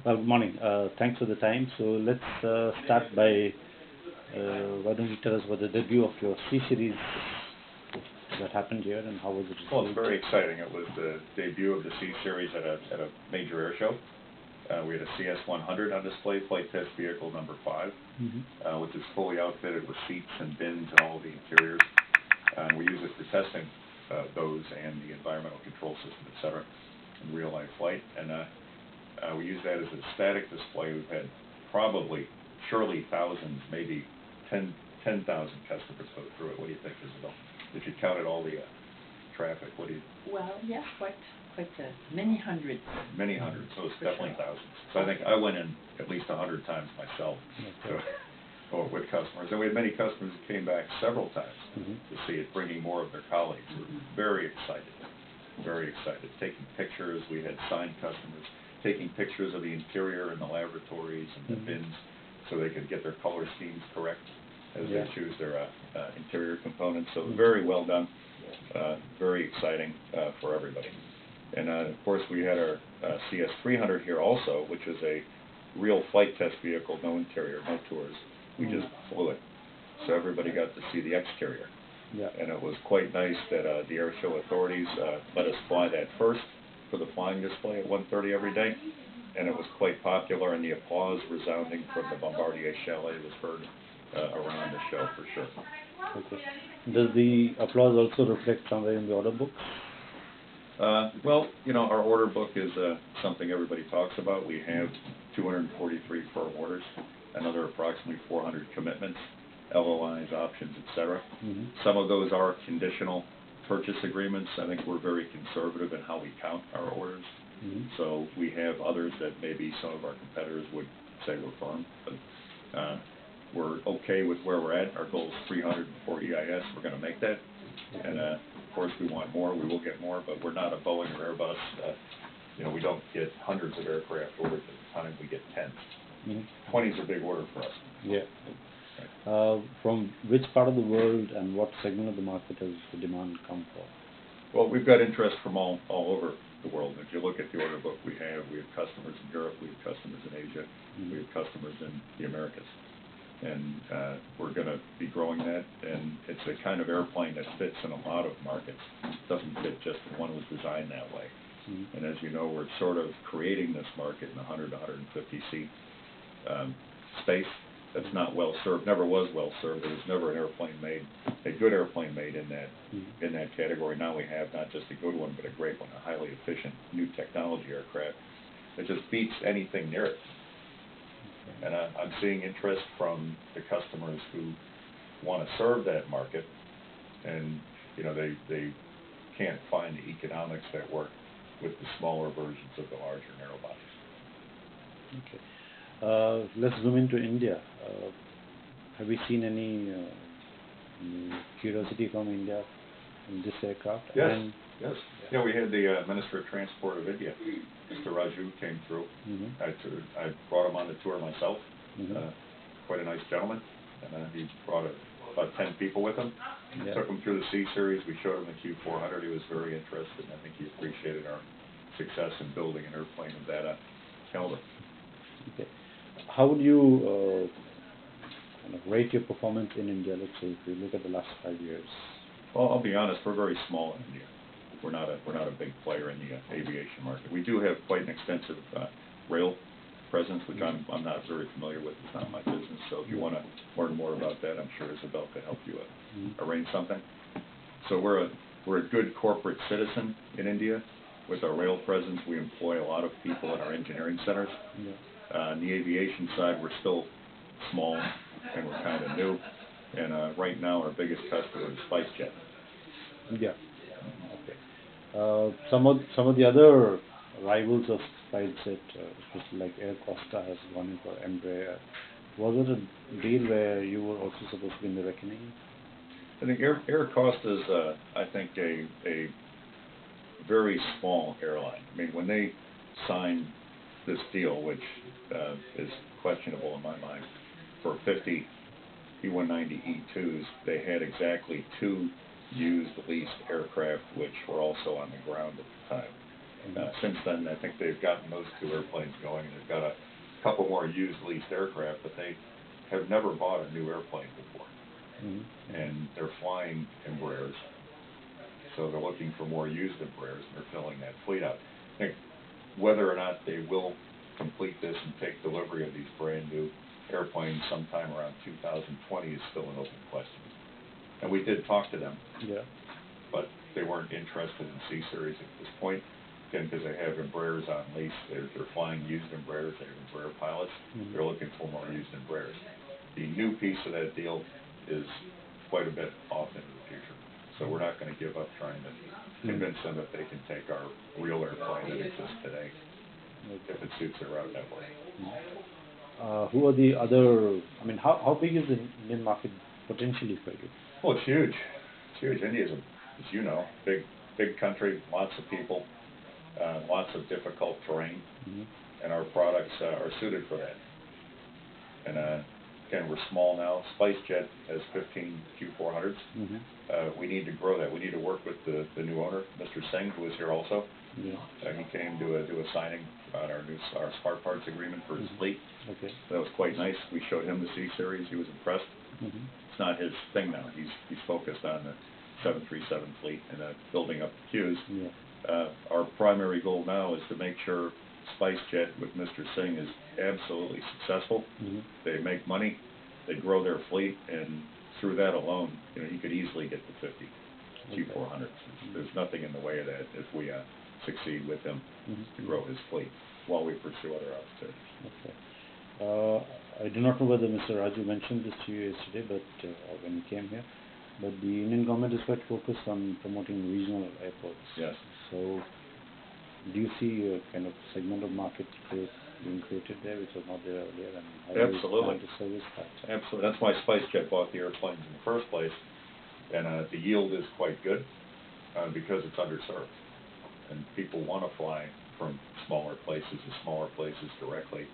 Good morning. Thanks for the time. So let's start by why don't you tell us what the debut of your C series that happened here and how was it Well, it's received? very exciting. It was the debut of the C Series at a major air show. We had a CS-100 on display, flight test vehicle number 5, which is fully outfitted with seats and bins and all the interiors. We use it for testing those and the environmental control system, etc., in real-life flight. And we use that as a static display. We've had surely thousands, maybe 10,000 customers go through it. What do you think, Isabel? If you counted all the traffic, what do you? Well, yes, quite many hundreds. Many hundreds, so it's For definitely sure. thousands. So I think I went in at least 100 times myself with customers. And we had many customers who came back several times to see it, bringing more of their colleagues. We were very excited, taking pictures. We had signed customers taking pictures of the interior and the laboratories and the bins so they could get their color schemes correct as they choose their interior components. So very well done, very exciting for everybody. And of course we had our CS-300 here also, which is a real flight test vehicle, no interior, no tours. We just flew it. So everybody got to see the exterior. Yeah. And it was quite nice that the air show authorities let us fly that first for the flying display at 1:30 every day. And it was quite popular, and the applause resounding from the Bombardier chalet was heard around the show for sure. Okay. Does the applause also reflect somewhere in the order book? Well, our order book is something everybody talks about. We have 243 firm orders, another approximately 400 commitments, LOIs, options, etc. Some of those are conditional purchase agreements. I think we're very conservative in how we count our orders. So we have others that maybe some of our competitors would say we're firm, but we're okay with where we're at. Our goal is 300 for EIS. We're going to make that. And of course, we want more. We will get more, but we're not a Boeing or Airbus. We don't get hundreds of aircraft orders at a time. We get 10s. 20 is a big order for us. Yeah. From which part of the world and what segment of the market has the demand come from? Well, we've got interest from all over the world. If you look at the order book we have customers in Europe, we have customers in Asia, we have customers in the Americas. And we're going to be growing that, and it's a kind of airplane that fits in a lot of markets. It doesn't fit just in one was designed that way. And as you know, we're sort of creating this market in 100 to 150 seat space that's not well served, never was well served. There was never a good airplane made in that category. Now we have not just a good one, but a great one, a highly efficient new technology aircraft that just beats anything near it. And I'm seeing interest from the customers who want to serve that market, and they can't find the economics that work with the smaller versions of the larger narrow bodies. Okay. Let's zoom into India. Have we seen any curiosity from India in this aircraft? Yes. We had the Minister of Transport of India, Mr. Raju, came through. I brought him on the tour myself. Quite a nice gentleman. And he brought about 10 people with him. Took him through the C Series. We showed him the Q400. He was very interested, and I think he appreciated our success in building an airplane of that caliber. Okay. How would you kind of rate your performance in India, let's say, if you look at the last 5 years? Well, I'll be honest, we're very small in India. We're not a big player in the aviation market. We do have quite an extensive rail presence, which I'm not very familiar with. It's not my business. So if you want to learn more about that, I'm sure Isabel could help you arrange something. So we're a good corporate citizen in India. With our rail presence, we employ a lot of people in our engineering centers. On the aviation side, we're still small and we're kind of new. And right now, our biggest customer is SpiceJet. Yeah. Okay. Some of the other rivals of SpiceJet, especially like Air Costa, has gone in for Embraer. Was it a deal where you were also supposed to be in the reckoning? I think Air Costa is, a very small airline. I mean, when they signed this deal, which is questionable in my mind, for 50 E190-E2s, they had exactly 2 used leased aircraft, which were also on the ground at the time. Since then, I think they've gotten those 2 airplanes going, and they've got a couple more used leased aircraft, but they have never bought a new airplane before. And they're flying Embraers, so they're looking for more used Embraers, and they're filling that fleet out. I think whether or not they will complete this and take delivery of these brand new airplanes sometime around 2020 is still an open question. And we did talk to them, but they weren't interested in C-Series at this point, again, because they have Embraers on lease. They're flying used Embraers. They have Embraer pilots. They're looking for more used Embraers. The new piece of that deal is quite a bit off into the future. So we're not going to give up trying to convince them that they can take our real airplane that exists today if it suits their route network. Who are the other, I mean, how big is the Indian market potentially for you? Well, it's huge. It's huge. India is, as you know, big country, lots of people, lots of difficult terrain, and our products are suited for that. And again, we're small now. SpiceJet has 15 Q400s. We need to grow that. We need to work with the new owner, Mr. Singh, who was here also. He came to do a signing on our Smart Parts agreement for his fleet. That was quite nice. We showed him the C-Series. He was impressed. It's not his thing now. He's focused on the 737 fleet and building up the queues. Our primary goal now is to make sure SpiceJet with Mr. Singh is absolutely successful. They make money, they grow their fleet, and through that alone, he could easily get to 50 Q400s. There's nothing in the way of that if we succeed with him to grow his fleet while we pursue other opportunities. I do not know whether Mr. Raju mentioned this to you yesterday, but when he came here, but the Indian government is quite focused on promoting regional airports. Yes. So, do you see a kind of segment of market growth being created there, which was not there earlier? And how Absolutely. do you plan to service that? Absolutely. That's why SpiceJet bought the airplanes in the first place, and the yield is quite good because it's underserved, and people want to fly from smaller places to smaller places directly,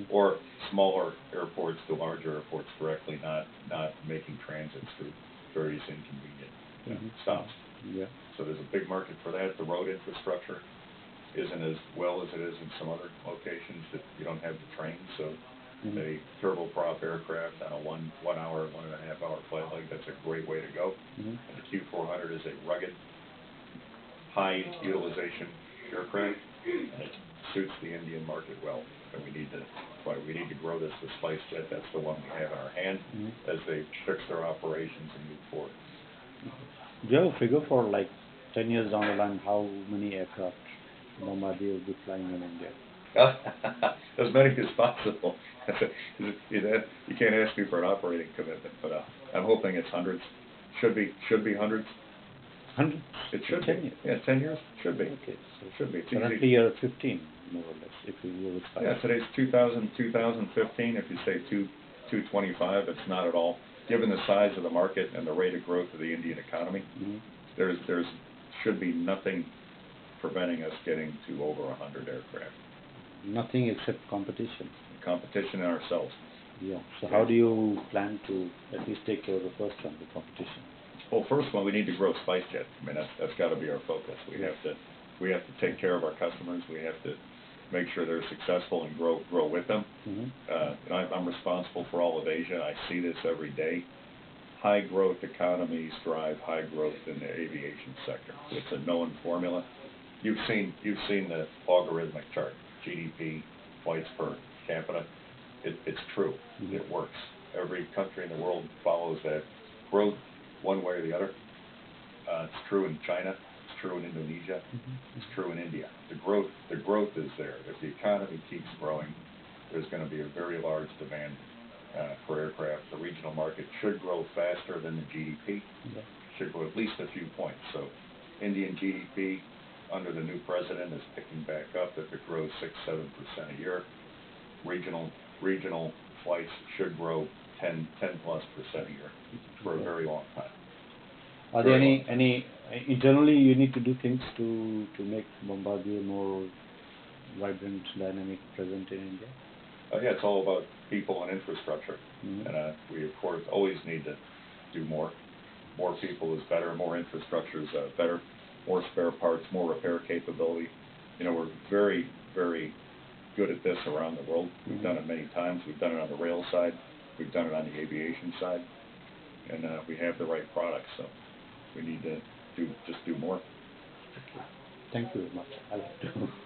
or smaller airports to larger airports directly, not making transits through various inconvenient stops. So there's a big market for that. The road infrastructure isn't as well as it is in some other locations that you don't have the trains. So a turboprop aircraft on a 1 hour, 1.5 hour flight leg, that's a great way to go. And the Q400 is a rugged, high utilization aircraft, and it suits the Indian market well. And we need to grow this with SpiceJet. That's the one we have in our hand as they fix their operations and move forward. Do you have a figure for like 10 years down the line how many aircraft Bombardier will be flying in India? As many as possible. You can't ask me for an operating commitment, but I'm hoping it's hundreds. Should be hundreds. 100? It should 10 be. years? Yeah, 10 years. Should be. Okay, so should be. Currently you're at 15, more or less, if you go with 5. Yeah, today's 2015. If you say 225, it's not at all. Given the size of the market and the rate of growth of the Indian economy, there's should be nothing preventing us getting to over 100 aircraft. Nothing except competition. Competition in ourselves. Yeah. So how do you plan to at least take care of the first one, the competition? Well, first one, we need to grow SpiceJet. I mean, that's got to be our focus. We have to take care of our customers. We have to make sure they're successful and grow with them. And I'm responsible for all of Asia. I see this every day. High growth economies drive high growth in the aviation sector. It's a known formula. You've seen the logarithmic chart, GDP, flights per capita. It's true. It works. Every country in the world follows that growth one way or the other. It's true in China. It's true in Indonesia. It's true in India. The growth is there. If the economy keeps growing, there's going to be a very large demand for aircraft. The regional market should grow faster than the GDP. Should grow at least a few points. So Indian GDP under the new president is picking back up. If it grows 6-7% a year, regional flights should grow 10+% a year for a very long time. Are there any internally you need to do things to make Bombardier more vibrant, dynamic, present in India? Yeah, it's all about people and infrastructure, and we of course always need to do more. More people is better. More infrastructure is better. More spare parts, more repair capability. we're very, very good at this around the world. We've done it many times. We've done it on the rail side. We've done it on the aviation side. And we have the right products, so we need to do more. Thank you very much. I like to.